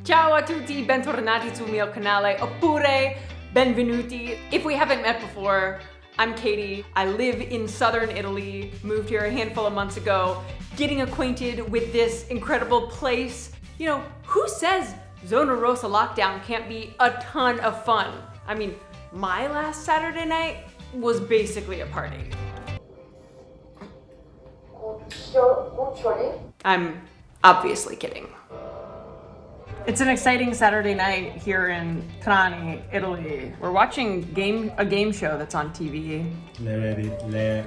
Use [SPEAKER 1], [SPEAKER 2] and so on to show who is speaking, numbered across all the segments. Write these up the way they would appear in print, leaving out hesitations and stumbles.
[SPEAKER 1] Ciao a tutti, bentornati sul mio canale, oppure benvenuti. If we haven't met before, I'm Katie. I live in southern Italy, moved here a handful of months ago, getting acquainted with this incredible place. You know, who says Zona Rosa lockdown can't be a ton of fun? I mean, my last Saturday night was basically a party. I'm obviously kidding. It's an exciting Saturday night here in Trani, Italy. We're watching a game show that's on TV.
[SPEAKER 2] L'eredità.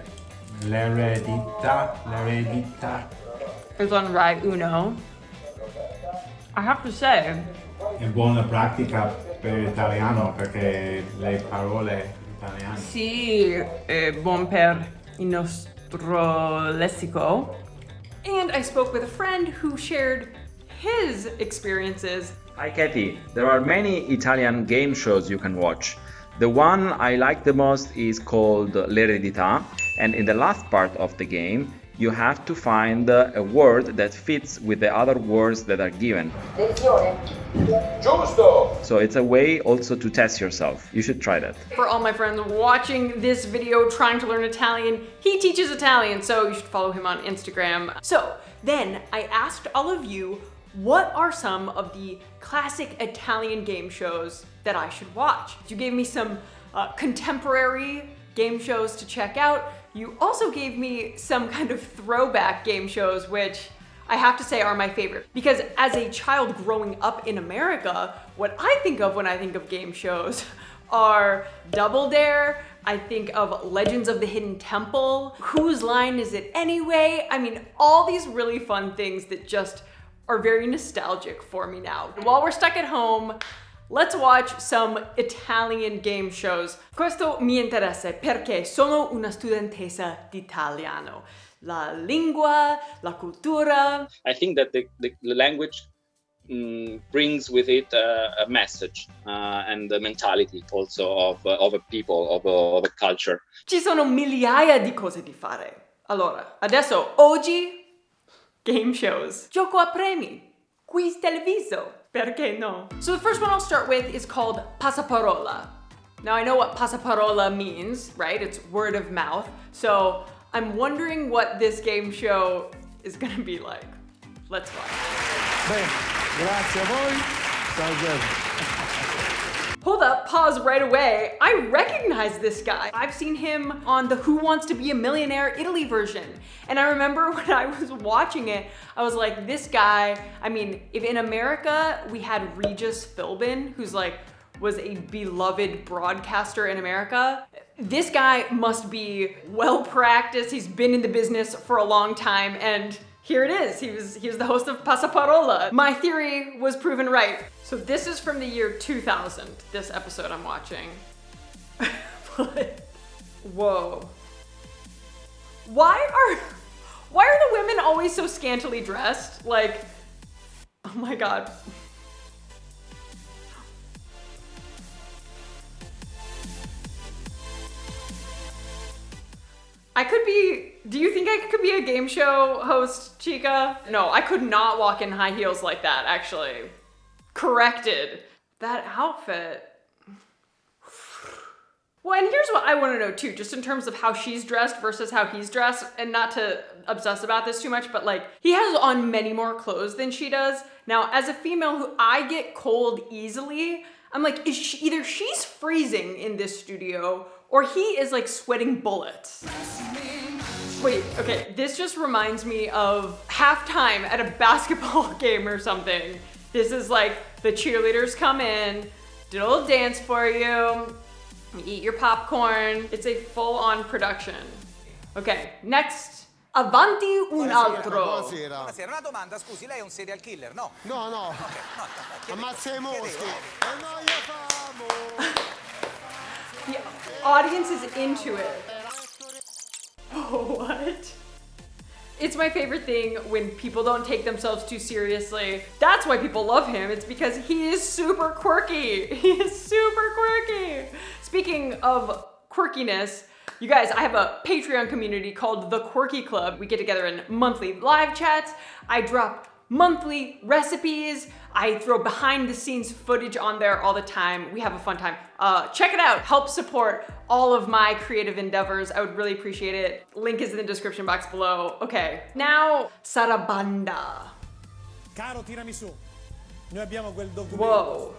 [SPEAKER 1] It's on Rai Uno. I have to say,
[SPEAKER 2] È buona pratica per l'italiano perché le parole italiane.
[SPEAKER 1] sì, è buon per il nostro lessico. And I spoke with a friend who shared his experiences.
[SPEAKER 3] Hi Katie, there are many Italian game shows you can watch. The one I like the most is called L'Eredità, and in the last part of the game you have to find a word that fits with the other words that are given.
[SPEAKER 4] Giusto!
[SPEAKER 3] So it's a way also to test yourself. You should try that.
[SPEAKER 1] For all my friends watching this video trying to learn Italian, he teaches Italian, so you should follow him on Instagram. So then I asked all of you, what are some of the classic Italian game shows that I should watch? You gave me some contemporary game shows to check out. You also gave me some kind of throwback game shows, which I have to say are my favorite. Because as a child growing up in America, what I think of when I think of game shows are Double Dare, I think of Legends of the Hidden Temple, Whose Line Is It Anyway? I mean, all these really fun things that just are very nostalgic for me now. While we're stuck at home, let's watch some Italian game shows. Questo mi interessa perché sono una studentessa di italiano. La lingua, la cultura.
[SPEAKER 5] I think that the language brings with it a message and the mentality also of a people, of a culture.
[SPEAKER 1] Ci sono migliaia di cose da fare. Allora, adesso, oggi, game shows. Gioco a premi. Quiz televiso. Perché no? So the first one I'll start with is called Passaparola. Now I know what Passaparola means, right? It's word of mouth. So I'm wondering what this game show is gonna be like. Let's watch.
[SPEAKER 4] Bene, grazie a voi. Ciao Jeff.
[SPEAKER 1] Hold up, pause right away. I recognize this guy. I've seen him on the Who Wants to Be a Millionaire Italy version. And I remember when I was watching it, I was like, this guy, I mean, if in America we had Regis Philbin, who's like, was a beloved broadcaster in America, this guy must be well practiced. He's been in the business for a long time, and here it is. He was the host of Passaparola. My theory was proven right. So this is from the year 2000, this episode I'm watching. But, whoa. Why are the women always so scantily dressed? Like, oh my God. Do you think I could be a game show host, Chica? No, I could not walk in high heels like that, actually. Corrected. That outfit. Well, and here's what I want to know too, just in terms of how she's dressed versus how he's dressed, and not to obsess about this too much, but like, he has on many more clothes than she does. Now, as a female who I get cold easily, I'm like, either she's freezing in this studio or he is like sweating bullets. Wait, okay, this just reminds me of halftime at a basketball game or something. This is like the cheerleaders come in, do a little dance for you, eat your popcorn. It's a full-on production. Okay, next. Avanti Un Altro.
[SPEAKER 4] Buonasera.
[SPEAKER 6] Buonasera, una domanda, scusi, lei è un serial killer, no?
[SPEAKER 4] No, no.
[SPEAKER 6] Okay, no,
[SPEAKER 4] Ammazza i moschi.
[SPEAKER 6] chiedevo.
[SPEAKER 4] E noi io famo.
[SPEAKER 1] The audience is into it. What? It's my favorite thing when people don't take themselves too seriously. That's why people love him. It's because he is super quirky. He is super quirky. Speaking of quirkiness, you guys, I have a Patreon community called the Quirky Club. We get together in monthly live chats. I drop monthly recipes. I throw behind the scenes footage on there all the time. We have a fun time. Check it out. Help support all of my creative endeavors. I would really appreciate it. Link is in the description box below. Okay, now Sarabonda.
[SPEAKER 6] Caro tiramisù, noi abbiamo quel documento.
[SPEAKER 1] Whoa,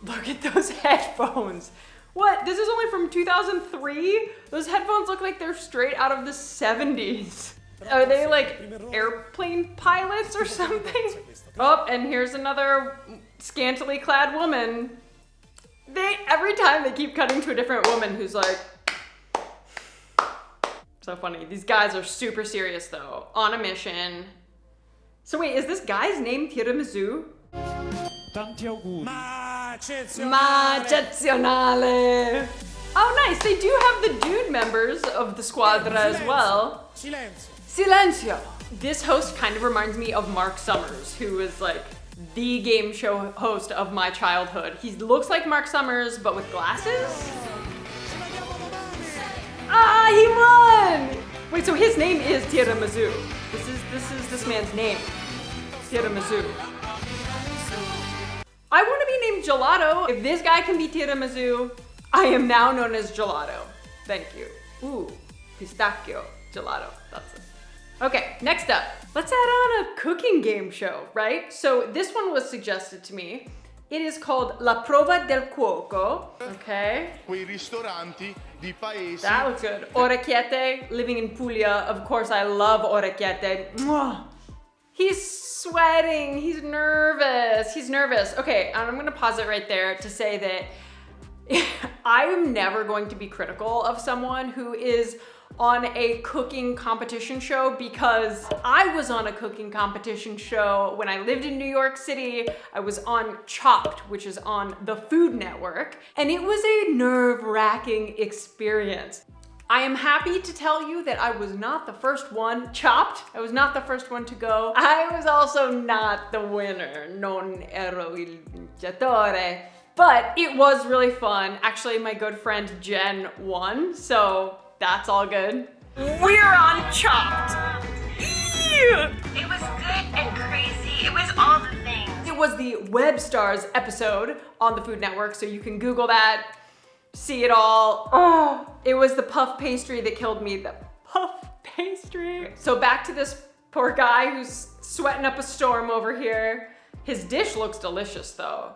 [SPEAKER 1] look at those headphones. What? This is only from 2003? Those headphones look like they're straight out of the 70s. Are they like airplane pilots or something? Oh, and here's another scantily clad woman. Every time they keep cutting to a different woman who's like, so funny. These guys are super serious though, on a mission. So wait, is this guy's name Tiramisu?
[SPEAKER 4] Tanti auguri.
[SPEAKER 6] Ma
[SPEAKER 1] Eccezionale. Oh nice, they do have the dude members of the squadra as well.
[SPEAKER 6] Silenzio.
[SPEAKER 1] Silencio. This host kind of reminds me of Mark Summers, who is like the game show host of my childhood. He looks like Mark Summers, but with glasses. Ah, he won! Wait, so his name is Tiramisu. This is this man's name. Tiramisu. I want to be named Gelato. If this guy can be Tiramisu, I am now known as Gelato. Thank you. Ooh, pistachio gelato. That's it. Okay, next up, let's add on a cooking game show, right? So this one was suggested to me. It is called La Prova Del Cuoco. Okay.
[SPEAKER 7] Quei ristoranti di paesi.
[SPEAKER 1] That looks good. Orecchiette, living in Puglia. Of course, I love orecchiette. Mwah. He's sweating. He's nervous. He's nervous. Okay, and I'm gonna pause it right there to say that I am never going to be critical of someone who is on a cooking competition show, because I was on a cooking competition show when I lived in New York City. I was on Chopped, which is on the Food Network, and it was a nerve-wracking experience. I am happy to tell you that I was not the first one. Chopped, I was not the first one to go. I was also not the winner. Non ero il vincitore. But it was really fun. Actually, my good friend Jen won, so that's all good. We're on Chopped.
[SPEAKER 8] It was good and crazy. It was all the things.
[SPEAKER 1] It was the Web Stars episode on the Food Network, so you can Google that, see it all. Oh, it was the puff pastry that killed me, the puff pastry. So back to this poor guy who's sweating up a storm over here. His dish looks delicious though.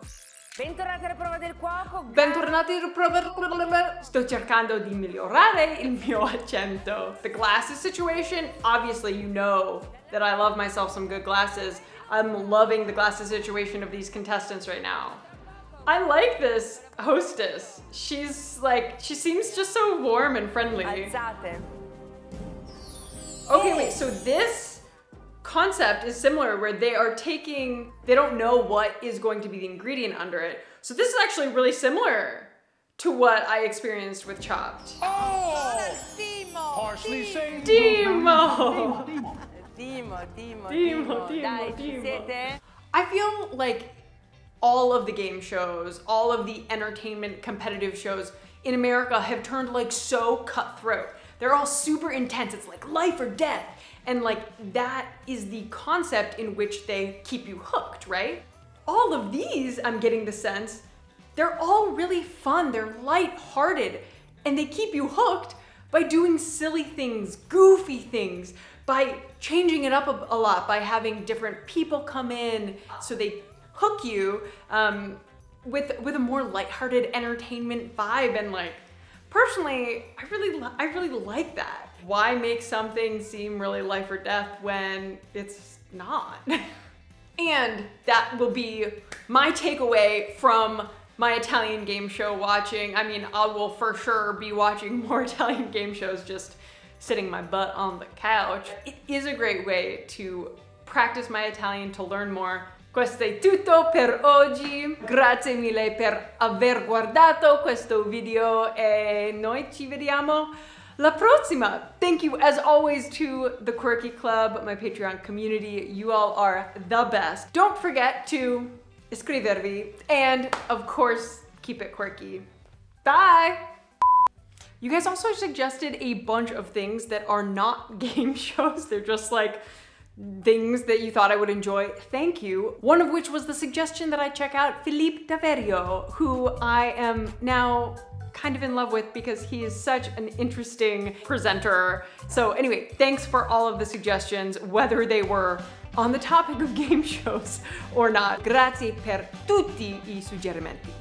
[SPEAKER 8] Bentornati alla Prova del Cuoco.
[SPEAKER 1] Bentornati alla Prova del Cuoco. Sto cercando di migliorare il mio accento. The glasses situation, obviously you know that I love myself some good glasses. I'm loving the glasses situation of these contestants right now. I like this hostess. She's like, she seems just so warm and friendly.
[SPEAKER 8] Alzate.
[SPEAKER 1] Okay, wait, so this concept is similar where they don't know what is going to be the ingredient under it. So this is actually really similar to what I experienced with Chopped.
[SPEAKER 4] Parsley say.
[SPEAKER 1] Dimo!
[SPEAKER 8] Dimo.
[SPEAKER 1] Dai,
[SPEAKER 8] ci siete?
[SPEAKER 1] I feel like all of the game shows, all of the entertainment competitive shows in America have turned like so cutthroat. They're all super intense. It's like life or death. And like that is the concept in which they keep you hooked, right? All of these, I'm getting the sense, they're all really fun. They're lighthearted, and they keep you hooked by doing silly things, goofy things, by changing it up a lot, by having different people come in. So they hook you with a more lighthearted entertainment vibe. And like, personally, I really like that. Why make something seem really life or death when it's not? And that will be my takeaway from my Italian game show watching. I mean, I will for sure be watching more Italian game shows, just sitting my butt on the couch. It is a great way to practice my Italian, to learn more. Questo è tutto per oggi. Grazie mille per aver guardato questo video e noi ci vediamo la prossima. Thank you as always to the Quirky Club, my Patreon community. You all are the best. Don't forget to iscrivervi and of course keep it quirky. Bye! You guys also suggested a bunch of things that are not game shows. They're just like things that you thought I would enjoy. Thank you. One of which was the suggestion that I check out Philippe Daverio, who I am now kind of in love with because he is such an interesting presenter. So anyway, thanks for all of the suggestions, whether they were on the topic of game shows or not. Grazie per tutti I suggerimenti.